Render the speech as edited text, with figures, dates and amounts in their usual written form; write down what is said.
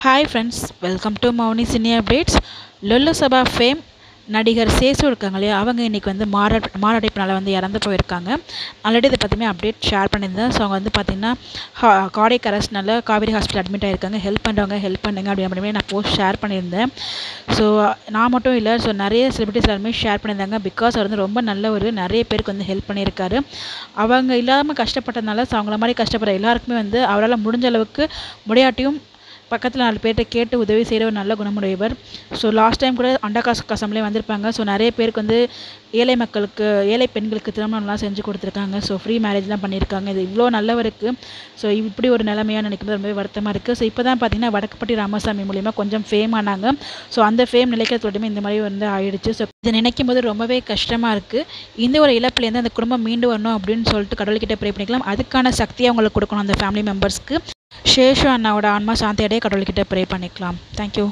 Hi friends, welcome to Mouni cine updates. Lollu Sabha fame நடிகர் சேசு இருக்காங்க இல்லையா, அவங்க இன்றைக்கி வந்து மாரடைப்பினால் வந்து இறந்து போயிருக்காங்க. ஆல்ரெடி இதை பற்றியுமே அப்டேட் ஷேர் பண்ணியிருந்தேன். ஸோ அவங்க வந்து பார்த்திங்கன்னா கார்டியக் அரெஸ்ட்னால காவேரி ஹாஸ்பிட்டல் அட்மிட் ஆகிருக்காங்க. ஹெல்ப் பண்ணுறவங்க ஹெல்ப் பண்ணுங்க அப்படின்னு நான் போஸ்ட் ஷேர் பண்ணியிருந்தேன். ஸோ நான் மட்டும் இல்லை, ஸோ நிறைய செலிபிரிட்டிஸ் எல்லாருமே ஷேர் பண்ணியிருந்தாங்க. பிகாஸ் அவர் வந்து ரொம்ப நல்ல நிறைய பேருக்கு வந்து ஹெல்ப் பண்ணியிருக்காரு. அவங்க இல்லாமல் கஷ்டப்பட்டதுனால, ஸோ அவங்கள மாதிரி கஷ்டப்படுற எல்லாருக்குமே வந்து அவரால் முடிஞ்ச அளவுக்கு முடியாட்டியும் பக்கத்தில் 4 பேர்கிட்ட கேட்டு உதவி செய்கிற ஒரு நல்ல குணமுடையவர். ஸோ லாஸ்ட் டைம் கூட அண்டகாசம்லேயே வந்திருப்பாங்க. ஸோ நிறைய பேருக்கு வந்து ஏழை பெண்களுக்கு திருமணம்லாம் செஞ்சு கொடுத்துருக்காங்க. ஸோ ஃப்ரீ மேரேஜ்லாம் பண்ணியிருக்காங்க. இது இவ்வளோ நல்லவருக்கு ஸோ இப்படி ஒரு நிலைமையாக நினைக்கும்போது ரொம்பவே வருத்தமாக இருக்குது. ஸோ இப்போ தான் பார்த்தீங்கன்னா வடக்குப்பட்டி ராமசாமி மூலிமா கொஞ்சம் ஃபேம் ஆனாங்க. ஸோ அந்த ஃபேம் நிலைக்கிறதோடையுமே இந்த மாதிரி வந்து ஆயிடுச்சு. ஸோ இதை நினைக்கும் போது ரொம்பவே கஷ்டமாக இருக்குது. இந்த ஒரு இழப்புலேருந்து அந்த குடும்பம் மீண்டு வரணும் அப்படின்னு சொல்லிட்டு கடவுள்கிட்ட ப்ரே பண்ணிக்கலாம். அதுக்கான சக்தியை அவங்களுக்கு கொடுக்கணும் அந்த ஃபேமிலி மெம்பர்ஸ்க்கு. சேஷு அண்ணாவோட ஆன்மா சாந்தி அடைய கடவுள்கிட்ட ப்ரே பண்ணிக்கலாம். தேங்க்யூ.